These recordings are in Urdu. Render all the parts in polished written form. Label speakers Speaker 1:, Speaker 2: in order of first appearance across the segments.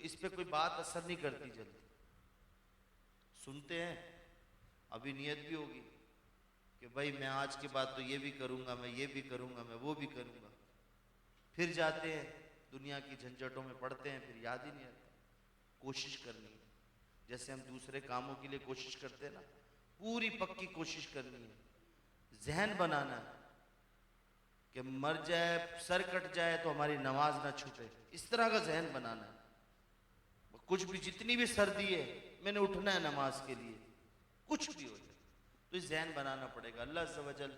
Speaker 1: اس پہ کوئی بات اثر نہیں کرتی جلدی. سنتے ہیں ابھی نیت بھی ہوگی کہ بھائی میں آج کے بعد تو یہ بھی کروں گا, میں یہ بھی کروں گا, میں وہ بھی کروں گا. پھر جاتے ہیں دنیا کی جھنجھٹوں میں پڑتے ہیں, پھر یاد ہی نہیں آتا. کوشش کرنی ہے جیسے ہم دوسرے کاموں کے لیے کوشش کرتے ہیں نا, پوری پکی کوشش کرنی ہے. ذہن بنانا ہے کہ مر جائے, سر کٹ جائے تو ہماری نماز نہ چھوٹے, اس طرح کا ذہن بنانا ہے. کچھ بھی, جتنی بھی سردی ہے میں نے اٹھنا ہے نماز کے لیے, کچھ بھی ہو جائے تو یہ ذہن بنانا پڑے گا. اللہ عز و جل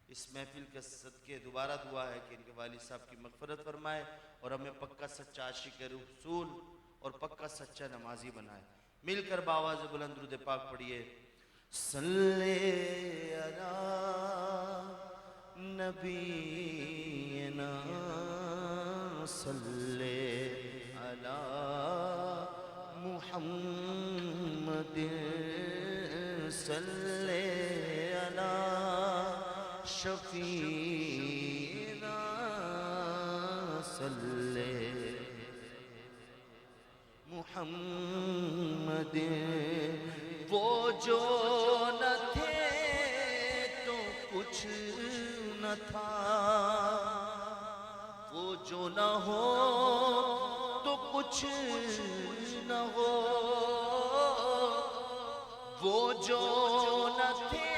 Speaker 1: اس محفل کے صدقے دوبارہ دعا ہے کہ ان کے والد صاحب کی مغفرت فرمائے اور ہمیں پکا سچا عاشق رسول اور پکا سچا نمازی بنائے. مل کر بآواز بلند درود پاک پڑھیے. صلی علی نبینا صلی علی محمد صلی علی شفیعنا صلی محمد. وہ جو نہ تھے تو کچھ نہ تھا, وہ جو نہ ہو تو کچھ نہ ہو, وہ جو نہ تھے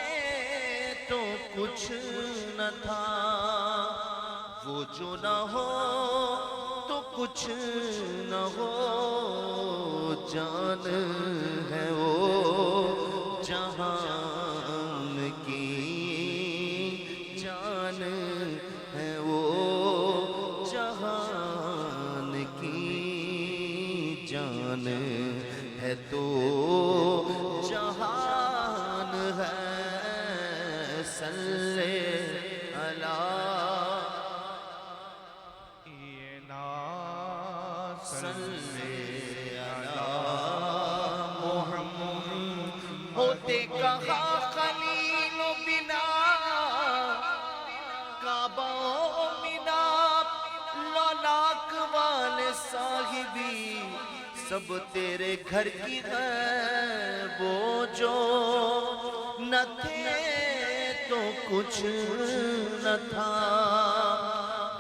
Speaker 1: تو کچھ نہ تھا, وہ جو نہ ہو تو کچھ نہ ہو. جان ہے وہ جہان کی, جان ہے وہ جہان کی, جان ہے تو جہان ہے. صلی علی ہوتے کہاں خلیل و بنا کعبہ و منا, لولاک والے صاحبی سب تیرے گھر کی ہے. وہ جو نہ تھے تو کچھ نہ تھا,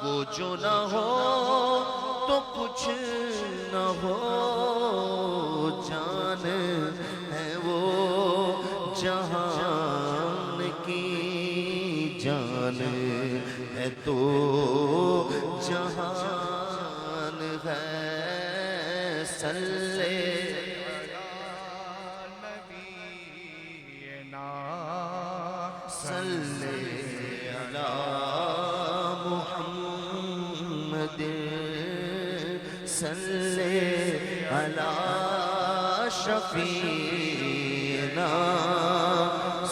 Speaker 1: وہ جو نہ ہو تو کچھ نہ ہو. جان ہے وہ جہان کی, جان ہے تو جہان ہے. صلی نبینا صلی علی محمد صلی علی شفیعنا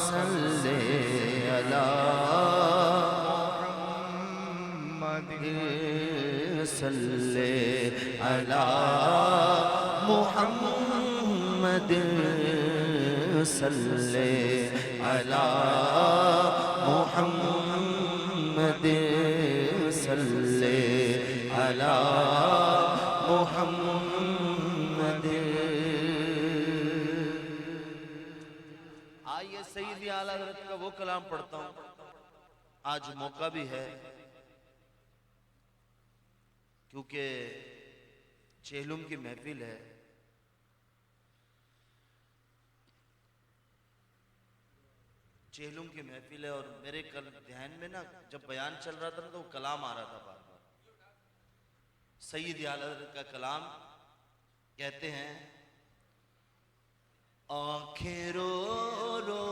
Speaker 1: صلی علی محمد صلی علی محمد صلی علی محمد صلی علی محمد. آئیے سیدی اعلیٰ حضرت کا وہ کلام پڑھتا ہوں. آج موقع بھی ہے کیونکہ چہلم کی محفل ہے. چہلم کی محفل ہے اور میرے ذہن میں نا جب بیان چل رہا تھا تو وہ کلام آ رہا تھا بار بار. سیدی اعلیٰ حضرت کا کلام کہتے ہیں, آنکھیں رو رو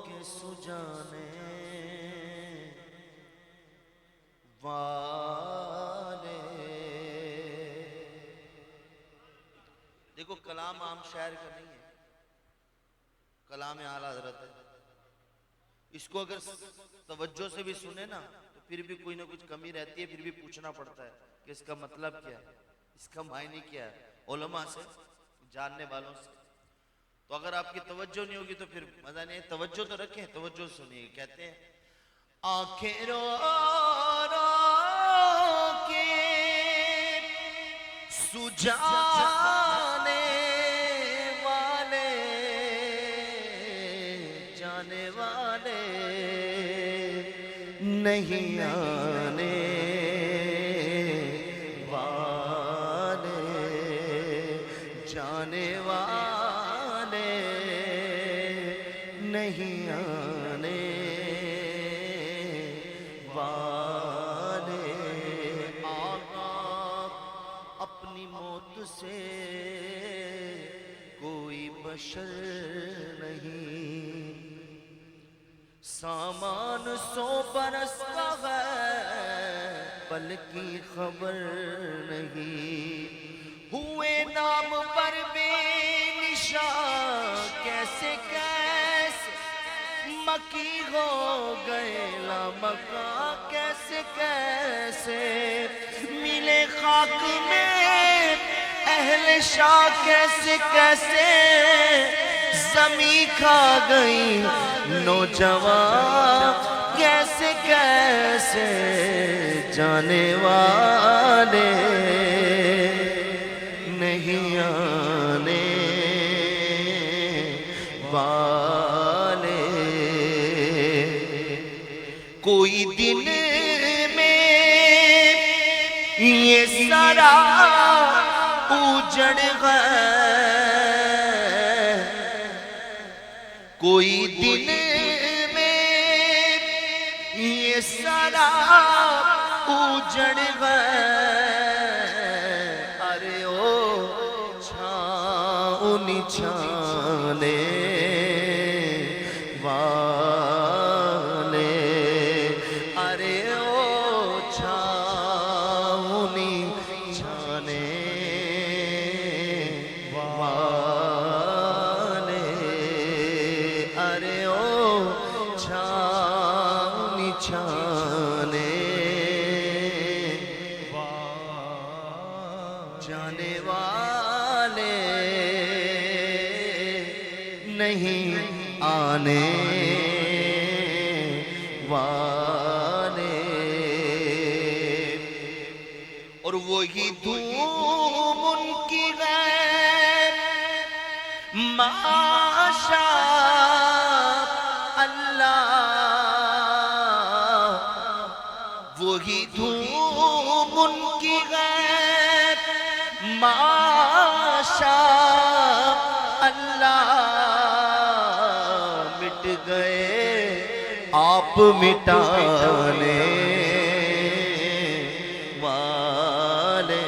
Speaker 1: کے سجانے والے. دیکھو کلام عام شاعر کا نہیں ہے, کلام اعلیٰ حضرت ہے. اس کو اگر توجہ سے بھی سنے نا تو پھر بھی کوئی نہ کچھ کمی رہتی ہے, پھر بھی پوچھنا پڑتا ہے کہ اس کا مطلب کیا ہے, اس کا معنی کیا ہے, علماء سے, جاننے والوں سے. تو اگر آپ کی توجہ نہیں ہوگی تو پھر مزہ نہیں ہے. توجہ تو رکھیں, توجہ سنیے. کہتے ہیں آنکھیں رو رو کے جانے والے جانے والے نہیں آنے والے جانے والے نہیں آنے والے آگاہ اپنی موت سے کوئی بشر نہیں سامان 100 برس کا ہے پل کی خبر نہیں ہوئے نام پر بے نشان کیسے مکی ہو گئے لامکاں کیسے ملے خاک میں اہل شاہ کیسے زمین کھا گئی نوجوان کیسے جانے والے نہیں آنے والے کوئی دن میں یہ سارا اجڑ گیا کوئی دن میں یہ سارا اجڑ گیا ارے او چھاؤں نچھانے والے ارے او چھاؤں نچھانے والے ارے او چھاؤں نچھانے جانے والے نہیں آنے والے اور وہی دھوم ان کی غیر ماشاء اللہ وہی دھوم ان کی غیر ماشاء اللہ مٹ گئے آپ مٹانے والے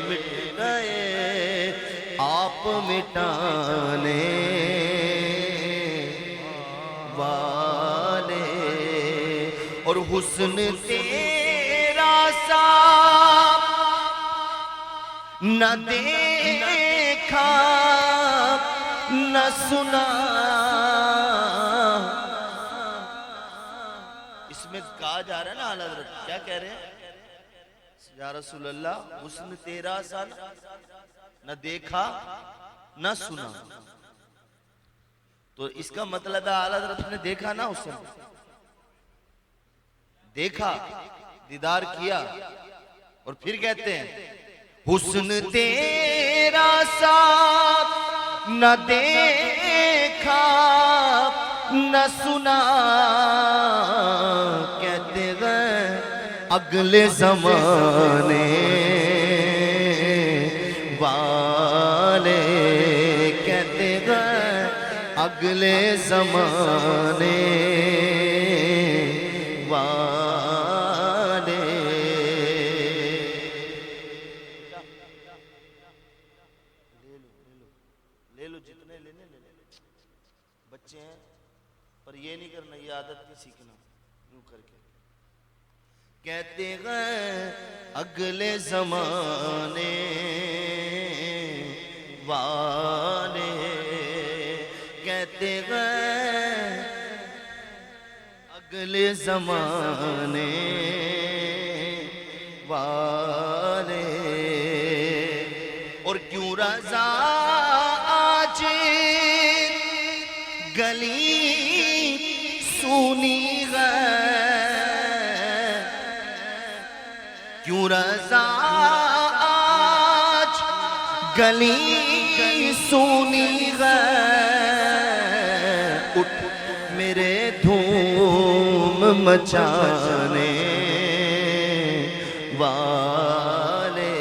Speaker 1: مٹ گئے آپ مٹانے والے اور حسن تیرا صاحب نہ دیکھا نہ سنا اس میں کہا جا رہا ہے نا اعلیٰ حضرت کیا کہہ رہے ہیں یا رسول اللہ حسن تیرا سا نہ دیکھا نہ سنا تو اس کا مطلب ہے اعلیٰ حضرت نے دیکھا نا حسن دیکھا دیدار کیا اور پھر کہتے ہیں حسن تیرا ساتھ نہ دیکھا نہ سنا کہتے گئے اگلے زمانے والے کہتے گئے اگلے زمانے والے لے لو جتنے لینے لے لو بچے ہیں پر یہ نہیں کرنا یہ عادت نہیں سیکھنا یوں کر کے کہتے گئے اگلے زمانے والے کہتے گئے اگلے زمانے والے اور کیوں رضا آج گلی سونی ہے کیوں رضا آج گلی سونی ہے اٹھ میرے دھوم مچانے والے،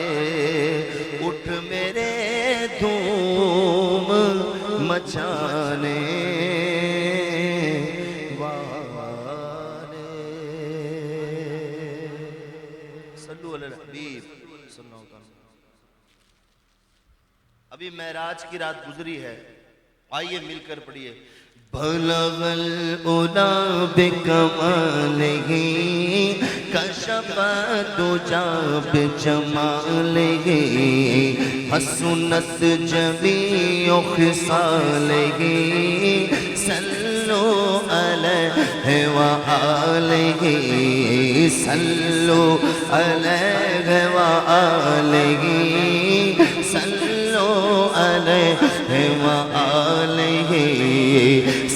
Speaker 1: اٹھ میرے دھوم مچانے والے۔ صلو علی الحبیب صلی اللہ علیہ وسلم۔ ابھی معراج کی رات گزری ہے، آئیے مل کر پڑھیے۔ بلغ العلا بکمالہ کشف الدجی بجمالہ حسنت جمیع خصالہ صلوا علیہ وآلہ صلوا علیہ وآلہ صلوا علیہ وآلہ۔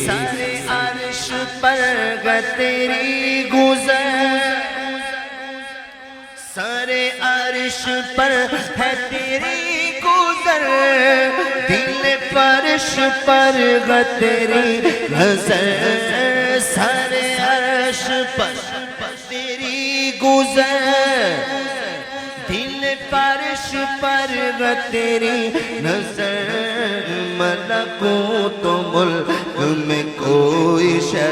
Speaker 1: سارے عرش پر تیری گزر، سارے عرش پر ہے تیری گزر، دل فرش پر تیری نظر، سارے عرش پر تیری گزر، دل فرش پر تیری نظر، ملکوت ملک میں کوئی شے،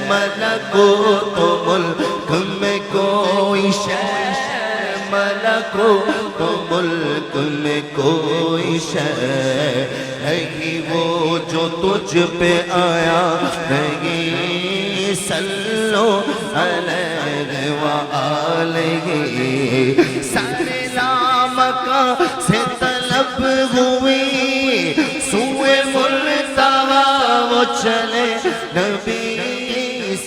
Speaker 1: ملکوت ملک میں کوئی شے، ملکوت ملک میں کوئی شے نہیں وہ جو تجھ پہ آیا نہیں، صلو علیہ وآلہ۔ سارے لامکاں سے طلب ہوئی، سوئے ملتہا وہ چلے نبی،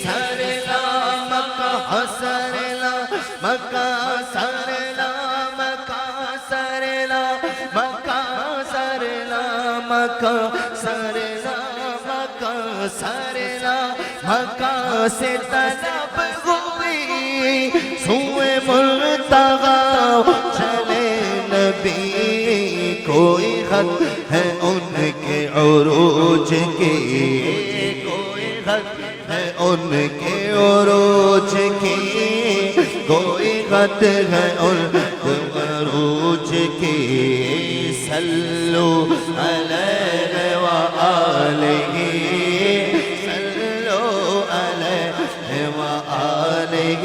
Speaker 1: سارے لامکاں سارے لامکاں سارے لامکاں سارے لامکاں سارے لامکاں سارے لامکاں سارے لامکاں سے طلب ہوئی، سوئے ملتہا چلے نبی، کوئی خط ہے ان کے عروج کی، کوئی خط ہے ان کے عروج کی، کوئی خط ہے ان کے عروج کی، صلو علیہ وآلہ صلو علیہ وآلہ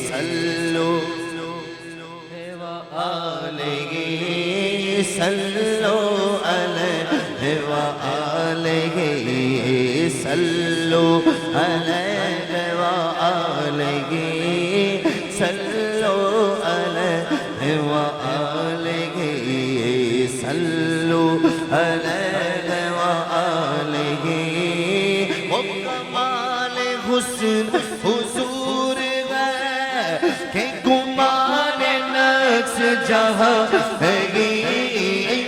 Speaker 1: صلو وآلہ صلو علیہ وآلہ صلو علیہ وآلہ صلو علیہ وآلہ صلو علیہ وآلہ۔ وہ کمال حسن حضور ہے کہ گمان نقص جہاں ہے گی،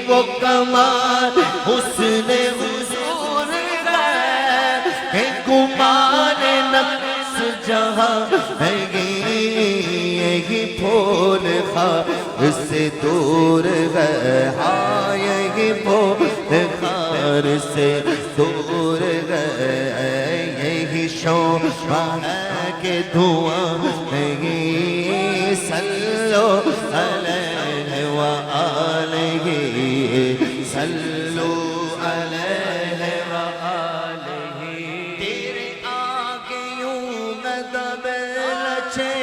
Speaker 1: وہ کمال حسن حضور ہے کہ گمان نقص جہاں ہے گی، یہی پھول خار سے دور ہے، ہاں یہی پھول خار سے دور ہے، یہی شعلہ ہے کہ دھواں نہیں، صلو علیہ وآلہ صلو علیہ وآلہ۔ تیرے آگے یوں ندب لچے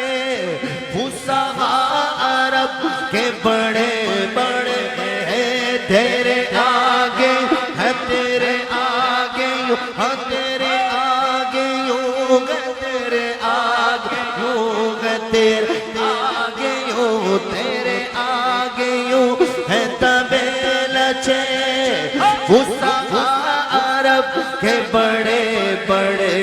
Speaker 1: فصحاء عرب کے بڑے بڑے ہیں، تیرے آگے ہے تیرے آگے یوں، ہاں تیرے آگے یوں گے، تیرے آگے یوں گے، تیرے آگے یوں، تیرے آگے یوں ہے تبے لچے فصحاء عرب کے بڑے بڑے،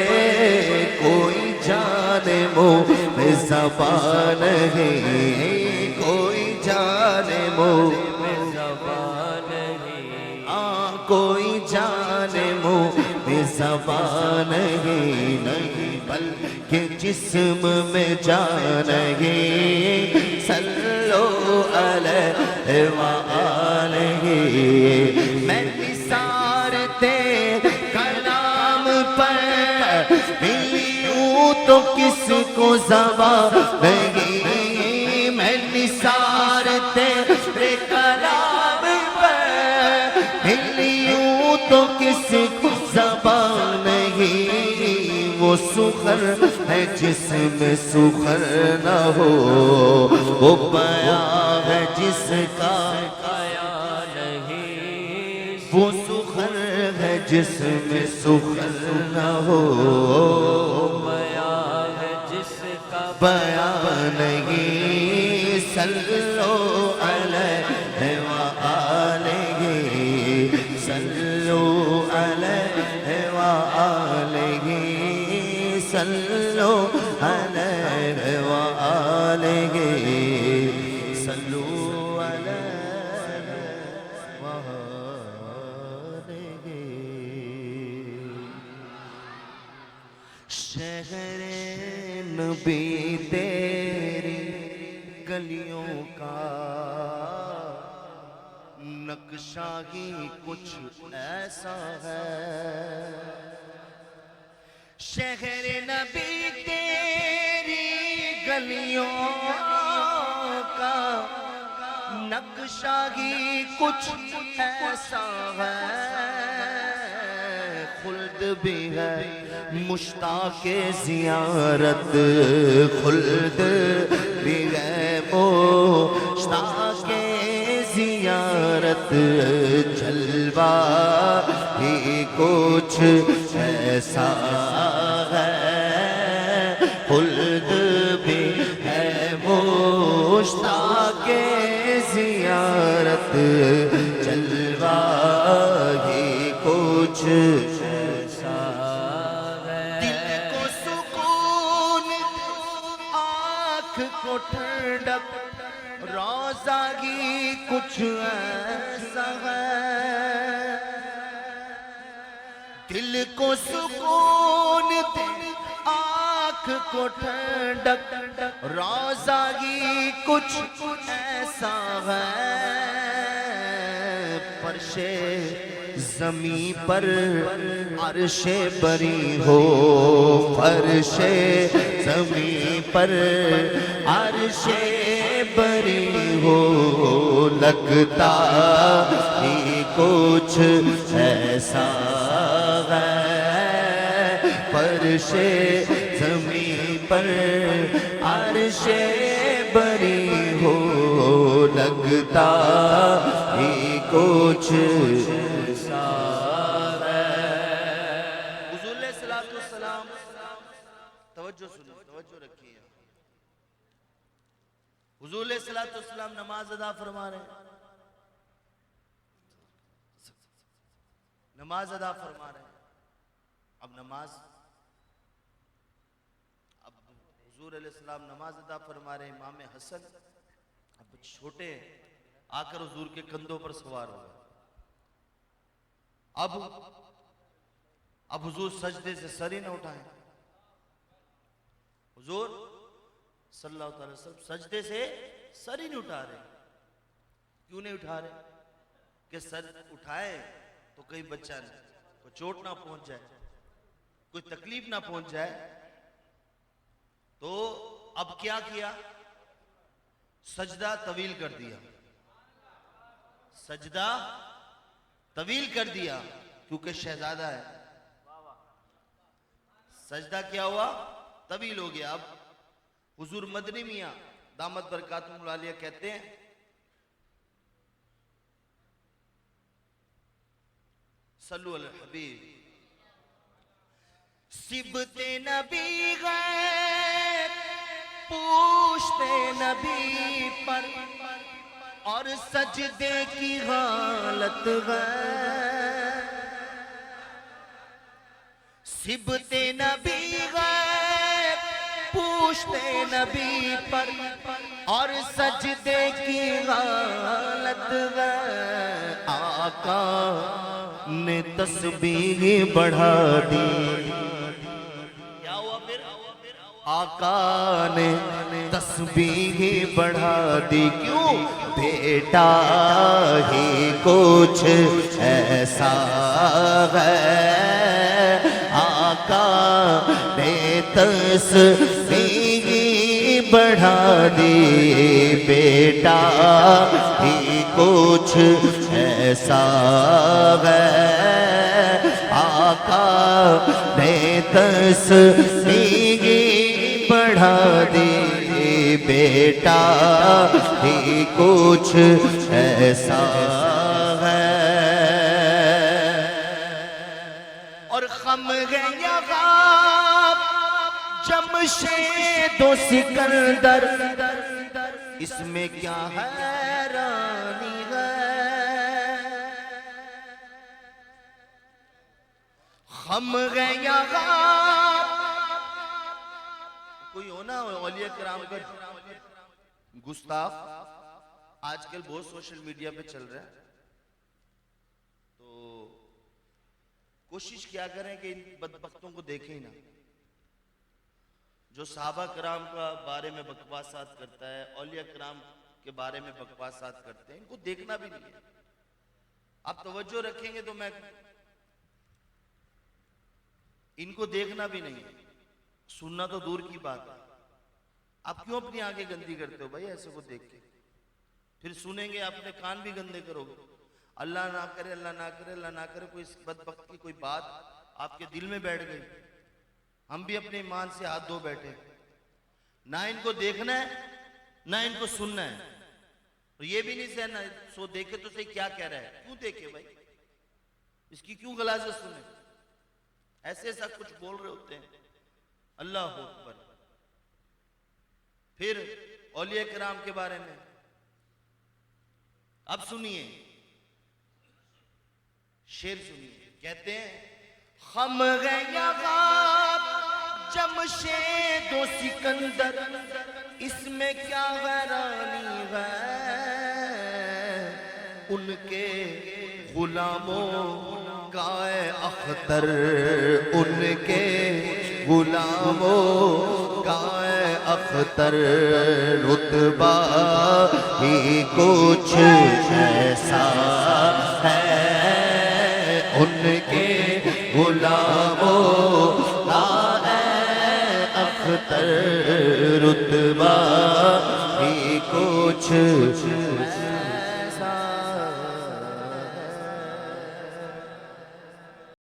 Speaker 1: کوئی جانے منہ میں زبان نہیں، کوئی جانے منہ میں زبان نہیں، کوئی جانے منہ میں زبان ہی نہیں، بلکہ جسم میں جان ہی، صلو علیہ
Speaker 2: علیہ وآلہ میں نثار تیرے کلام پر ملیوں تو کس کو زبان نہیں میں نثار تیرے کلام پر ملیوں تو کس کو زبان نہیں وہ سخن ہے جس میں سخن نہ ہو وہ بیان ہے جس کا بیان نہیں وہ سخن ہے جس میں سخن نہ ہو بیان ہے جس کا بیان نہیں صلو علیہ وآلہ صلو علیہ وآلہ صلو علیہ وآلہ صلو علیہ وآلہ شہر نبی تیری گلیوں کا نقشہ ہی کچھ ایسا ہے شہر نبی تیری گلیوں کا نقشہ ہی کچھ ایسا ہے خلد بھی ہے مشتاق زیارت خلد بھی ہے مشتاق زیارت جلوہ ہی کچھ ایسا ہے خلد بھی ہے مشتاق زیارت جلوہ ہی کچھ ایسا ہے دل کو سکون آنکھ کو ٹھنڈک روزہ ہی کچھ ایسا ہے دل کو سکون آنکھ کو ٹھنڈک روزہ ہی کچھ ایسا ہے فرش زمین پر عرش بری ہو فرش زمین پر عرش بری ہو لگتا ہی کچھ ایسا ہے فرش زمین پر عرش بری ہو لگتا ہی کچھ ایسا ہے حضور علیہ السلام توجہ سنو توجہ رکھیے حضور علیہ السلام نماز ادا فرما رہے ہیں نماز ادا فرما رہے ہیں اب حضور علیہ السلام نماز ادا فرما رہے ہیں امام حسن اب چھوٹے ہیں آ کر حضور کے کندھوں پر سوار ہو گئے اب حضور سجدے سے سر ہی نہ اٹھائیں حضور صلی اللہ علیہ وسلم سجدے سے سر ہی نہیں اٹھا رہے کیوں نہیں اٹھا رہے کہ سر اٹھائے تو کہیں بچہ نہیں کوئی چوٹ نہ پہنچ جائے کوئی تکلیف نہ پہنچ جائے تو اب کیا کیا سجدہ طویل کر دیا سجدہ طویل کر دیا کیونکہ شہزادہ ہے سجدہ کیا ہوا طویل ہو گیا اب حضور مدنی میاں دامت برکاتہم العالیہ کہتے ہیں صلو علی الحبیب سبتے نبی غیر پوچھتے نبی پر اور سجدے کی حالت غیر سبتے نبی غیر پوچھتے نبی پر اور سجدے کی حالت غیر آقا نے تسبیح بڑھا دی کیا ہوا پھر آقا نے
Speaker 1: تسبیح بڑھا دی کیوں بیٹا ہی کچھ ایسا ہے آقا نے تسبیح بڑھا دی بیٹا ہی کچھ ایسا ہے آقا نے تسبیح بڑھا دی بیٹا ہی کچھ ایسا ہے اور خم گیا غاب جمشید و سکندر اس میں کیا حیرانی ہے خم گیا غاب کوئی ہونا اولیاء کرام کا گستاخ آج کل بہت سوشل میڈیا پہ چل رہا ہے تو کوشش کیا کریں کہ ان بدبختوں کو دیکھیں ہی نہ جو صحابہ کرام کا بارے میں بکواسات کرتا ہے اولیاء کرام کے بارے میں بکواسات کرتے ہیں ان کو دیکھنا بھی نہیں ہے آپ توجہ رکھیں گے تو میں ان کو دیکھنا بھی نہیں ہے سننا تو دور کی بات ہے آپ کیوں اپنی آنکھیں گندی کرتے ہو بھائی ایسے کو دیکھ کے پھر سنیں گے اپنے کان بھی گندے کرو گے اللہ نہ کرے اللہ نہ کرے اللہ نہ کرے کوئی بدبخت کی کوئی بات آپ کے دل میں بیٹھ گئی ہم بھی اپنے ایمان سے ہاتھ دھو بیٹھے نہ ان کو دیکھنا ہے نہ ان کو سننا ہے اور یہ بھی نہیں سہنا سو دیکھے تو صحیح کیا کہہ رہا ہے کیوں دیکھے بھائی اس کی کیوں غلاظت سنیں ایسے ایسا کچھ بول رہے ہوتے ہیں اللہ اکبر پھر اولیاء کرام کے بارے میں اب سنیے شعر سنیے کہتے ہیں خم گیا غاب جمشید و سکندر اس میں کیا حیرانی ہے ان کے غلاموں کا اختر ان کے غلاموں کا اختر رتبہ ہی کچھ ایسا ہے ان کے غلاموں کا اختر رتبہ ہی کچھ